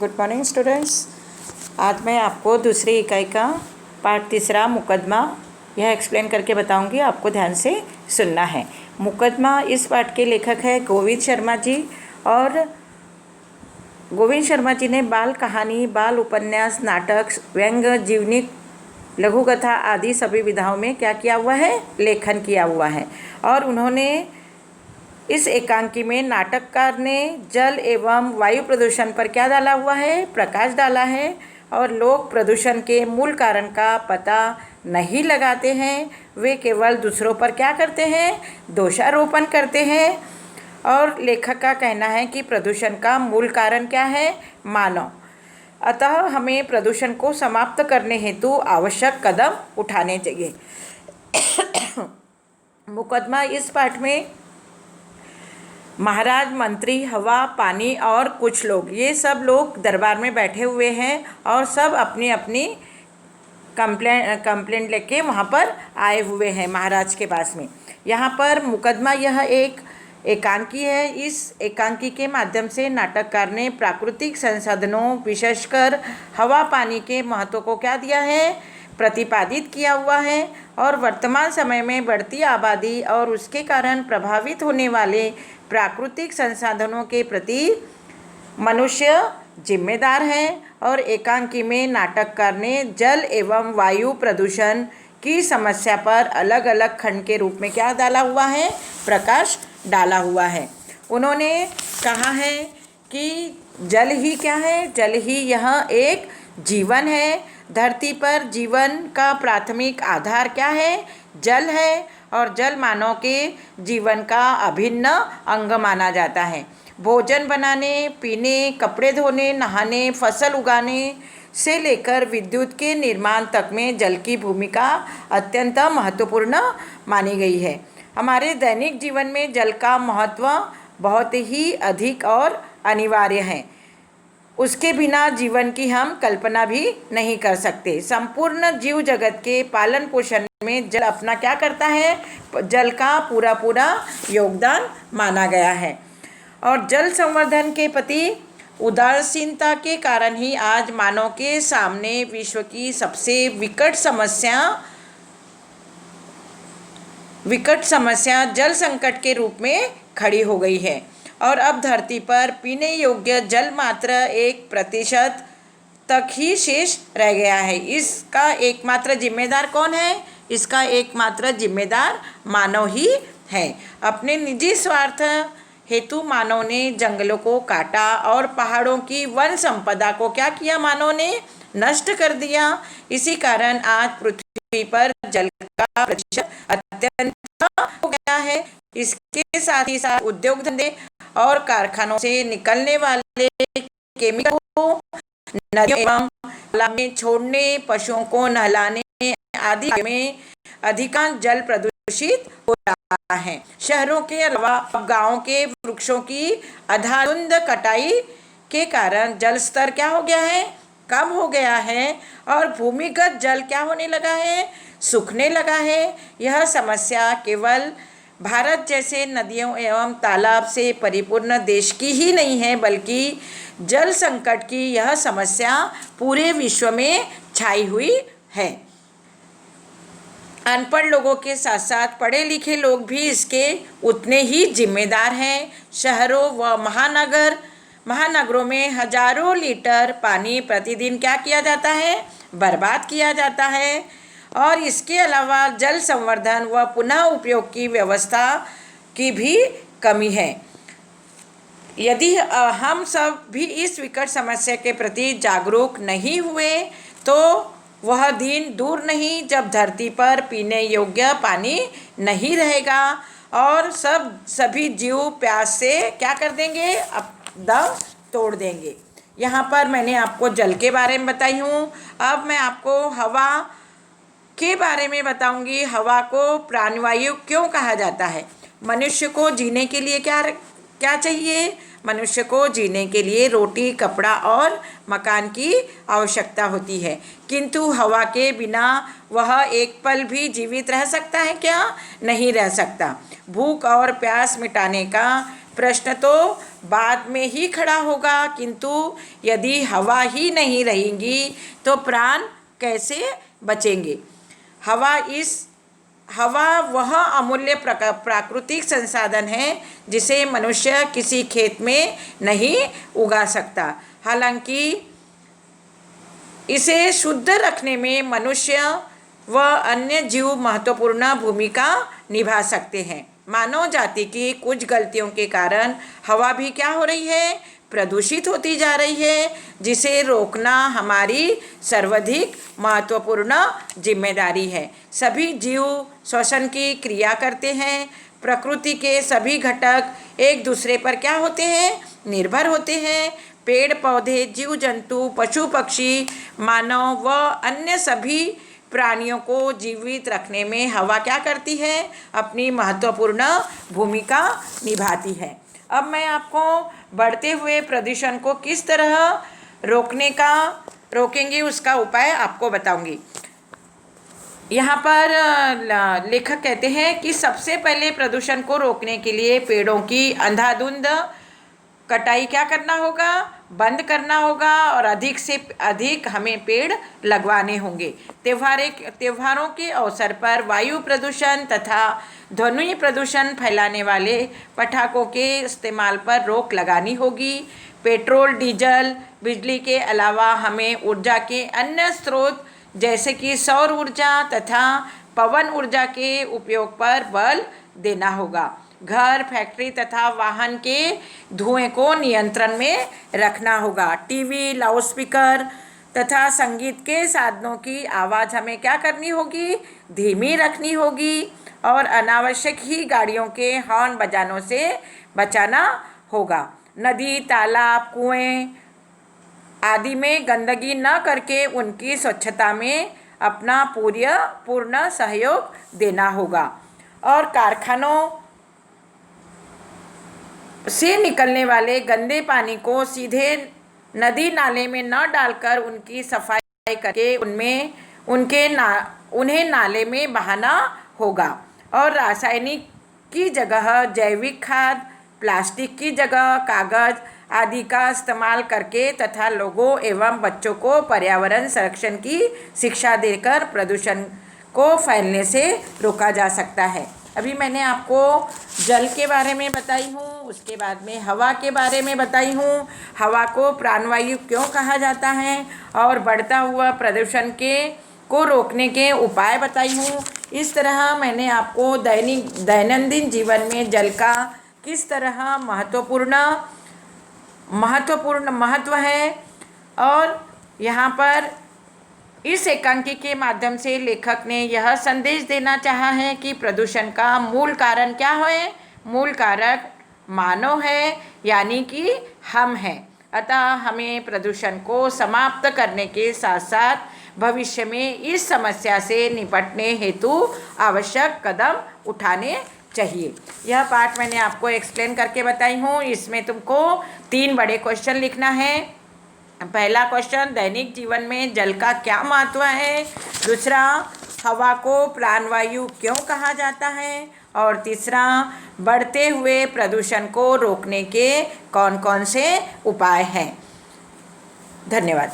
Good morning students. आज मैं आपको दूसरी इकाई का पाठ तीसरा मुकदमा यह एक्सप्लेन करके बताऊंगी। आपको ध्यान से सुनना है। मुकदमा इस पाठ के लेखक है गोविंद शर्मा जी। और गोविंद शर्मा जी ने बाल कहानी, बाल उपन्यास, नाटक, व्यंग्य, जीवनिक, लघुकथा आदि सभी विधाओं में क्या किया हुआ है? लेखन किया हुआ है। और उन्होंने इस एकांकी में नाटककार ने जल एवं वायु प्रदूषण पर क्या डाला हुआ है? प्रकाश डाला है। और लोग प्रदूषण के मूल कारण का पता नहीं लगाते हैं, वे केवल दूसरों पर क्या करते हैं? दोषारोपण करते हैं। और लेखक का कहना है कि प्रदूषण का मूल कारण क्या है? मानव। अतः हमें प्रदूषण को समाप्त करने हेतु आवश्यक कदम उठाने चाहिए। मुकदमा इस पाठ में महाराज, मंत्री, हवा, पानी और कुछ लोग, ये सब लोग दरबार में बैठे हुए हैं और सब अपनी अपनी कंप्लेंट लेके वहाँ पर आए हुए हैं महाराज के पास में। यहाँ पर मुकदमा यह एक एकांकी है। इस एकांकी के माध्यम से नाटककार ने प्राकृतिक संसाधनों, विशेषकर हवा पानी के महत्व को क्या दिया है? प्रतिपादित किया हुआ है। और वर्तमान समय में बढ़ती आबादी और उसके कारण प्रभावित होने वाले प्राकृतिक संसाधनों के प्रति मनुष्य जिम्मेदार है। और एकांकी में नाटककार ने जल एवं वायु प्रदूषण की समस्या पर अलग अलग खंड के रूप में क्या डाला हुआ है? प्रकाश डाला हुआ है। उन्होंने कहा है कि जल ही क्या है? जल ही यह एक जीवन है। धरती पर जीवन का प्राथमिक आधार क्या है? जल है। और जल मानव के जीवन का अभिन्न अंग माना जाता है। भोजन बनाने, पीने, कपड़े धोने, नहाने, फसल उगाने से लेकर विद्युत के निर्माण तक में जल की भूमिका अत्यंत महत्वपूर्ण मानी गई है। हमारे दैनिक जीवन में जल का महत्व बहुत ही अधिक और अनिवार्य है। उसके बिना जीवन की हम कल्पना भी नहीं कर सकते। संपूर्ण जीव जगत के पालन पोषण में जल अपना क्या करता है? जल का पूरा पूरा योगदान माना गया है। और जल संवर्धन के प्रति उदासीनता के कारण ही आज मानव के सामने विश्व की सबसे विकट समस्या जल संकट के रूप में खड़ी हो गई है। और अब धरती पर पीने योग्य जल मात्र 1% तक ही शेष रह गया है। इसका एकमात्र जिम्मेदार कौन है? इसका एकमात्र जिम्मेदार मानव ही है। अपने निजी स्वार्थ हेतु मानव ने जंगलों को काटा और पहाड़ों की वन संपदा को क्या किया? मानव ने नष्ट कर दिया। इसी कारण आज पृथ्वी पर जल का प्रतिशत अत्यंत हो गया है। इसके साथ ही साथ उद्योग धंधे और कारखानों से निकलने वाले केमिकल को नदियों एवं तालाब में छोड़ने, पशुओं को नहलाने आदि में अधिकांश जल प्रदूषित हो रहा है। शहरों के अलावा गांवों के वृक्षों की अंधाधुंध कटाई के कारण जल स्तर क्या हो गया है? कम हो गया है। और भूमिगत जल क्या होने लगा है? सूखने लगा है। यह समस्या केवल भारत जैसे नदियों एवं तालाब से परिपूर्ण देश की ही नहीं है, बल्कि जल संकट की यह समस्या पूरे विश्व में छाई हुई है। अनपढ़ लोगों के साथ साथ पढ़े लिखे लोग भी इसके उतने ही जिम्मेदार हैं। शहरों व महानगरों में हजारों लीटर पानी प्रतिदिन क्या किया जाता है? बर्बाद किया जाता है। और इसके अलावा जल संवर्धन व पुनः उपयोग की व्यवस्था की भी कमी है। यदि हम सब भी इस विकट समस्या के प्रति जागरूक नहीं हुए तो वह दिन दूर नहीं जब धरती पर पीने योग्य पानी नहीं रहेगा और सभी जीव प्यास से क्या कर देंगे? दम तोड़ देंगे। यहाँ पर मैंने आपको जल के बारे में बताई हूँ। अब मैं आपको हवा के बारे में बताऊंगी। हवा को प्राणवायु क्यों कहा जाता है? मनुष्य को जीने के लिए क्या चाहिए? मनुष्य को जीने के लिए रोटी, कपड़ा और मकान की आवश्यकता होती है, किंतु हवा के बिना वह एक पल भी जीवित रह सकता है क्या? नहीं रह सकता। भूख और प्यास मिटाने का प्रश्न तो बाद में ही खड़ा होगा, किंतु यदि हवा ही नहीं रहेगी तो प्राण कैसे बचेंगे। हवा वह अमूल्य प्राकृतिक संसाधन है जिसे मनुष्य किसी खेत में नहीं उगा सकता। हालांकि इसे शुद्ध रखने में मनुष्य व अन्य जीव महत्वपूर्ण भूमिका निभा सकते हैं। मानव जाति की कुछ गलतियों के कारण हवा भी क्या हो रही है, प्रदूषित होती जा रही है, जिसे रोकना हमारी सर्वाधिक महत्वपूर्ण जिम्मेदारी है। सभी जीव श्वसन की क्रिया करते हैं। प्रकृति के सभी घटक एक दूसरे पर क्या होते हैं, निर्भर होते हैं। पेड़ पौधे, जीव जंतु, पशु पक्षी, मानव व अन्य सभी प्राणियों को जीवित रखने में हवा क्या करती है, अपनी महत्वपूर्ण भूमिका निभाती है। अब मैं आपको बढ़ते हुए प्रदूषण को किस तरह रोकेंगे उसका उपाय आपको बताऊंगी। यहाँ पर लेखक कहते हैं कि सबसे पहले प्रदूषण को रोकने के लिए पेड़ों की अंधाधुंध कटाई क्या करना होगा, बंद करना होगा और अधिक से अधिक हमें पेड़ लगवाने होंगे। त्योहारों के अवसर पर वायु प्रदूषण तथा ध्वनि प्रदूषण फैलाने वाले पटाखों के इस्तेमाल पर रोक लगानी होगी। पेट्रोल, डीजल, बिजली के अलावा हमें ऊर्जा के अन्य स्रोत जैसे कि सौर ऊर्जा तथा पवन ऊर्जा के उपयोग पर बल देना होगा। घर, फैक्ट्री तथा वाहन के धुएं को नियंत्रण में रखना होगा। टीवी, लाउडस्पीकर तथा संगीत के साधनों की आवाज़ हमें क्या करनी होगी, धीमी रखनी होगी और अनावश्यक ही गाड़ियों के हॉर्न बजानों से बचाना होगा। नदी, तालाब, कुएं आदि में गंदगी न करके उनकी स्वच्छता में अपना पूर्ण सहयोग देना होगा और कारखानों से निकलने वाले गंदे पानी को सीधे नदी नाले में न डालकर उनकी सफाई करके उन्हें नाले में बहाना होगा और रासायनिक की जगह जैविक खाद, प्लास्टिक की जगह कागज आदि का इस्तेमाल करके तथा लोगों एवं बच्चों को पर्यावरण संरक्षण की शिक्षा देकर प्रदूषण को फैलने से रोका जा सकता है। अभी मैंने आपको जल के बारे में बताई हूँ, उसके बाद में हवा के बारे में बताई हूँ, हवा को प्राणवायु क्यों कहा जाता है और बढ़ता हुआ प्रदूषण को रोकने के उपाय बताई हूँ। इस तरह मैंने आपको दैनंदिन जीवन में जल का किस तरह महत्व है और यहाँ पर इस एकांकी के माध्यम से लेखक ने यह संदेश देना चाहा है कि प्रदूषण का मूल कारण क्या है, मूल कारक मानव है, यानी कि हम हैं। अतः हमें प्रदूषण को समाप्त करने के साथ साथ भविष्य में इस समस्या से निपटने हेतु आवश्यक कदम उठाने चाहिए। यह पाठ मैंने आपको एक्सप्लेन करके बताई हूँ। इसमें तुमको 3 बड़े क्वेश्चन लिखना है। पहला क्वेश्चन, दैनिक जीवन में जल का क्या महत्व है। दूसरा, हवा को प्राणवायु क्यों कहा जाता है। और तीसरा, बढ़ते हुए प्रदूषण को रोकने के कौन कौन से उपाय हैं। धन्यवाद।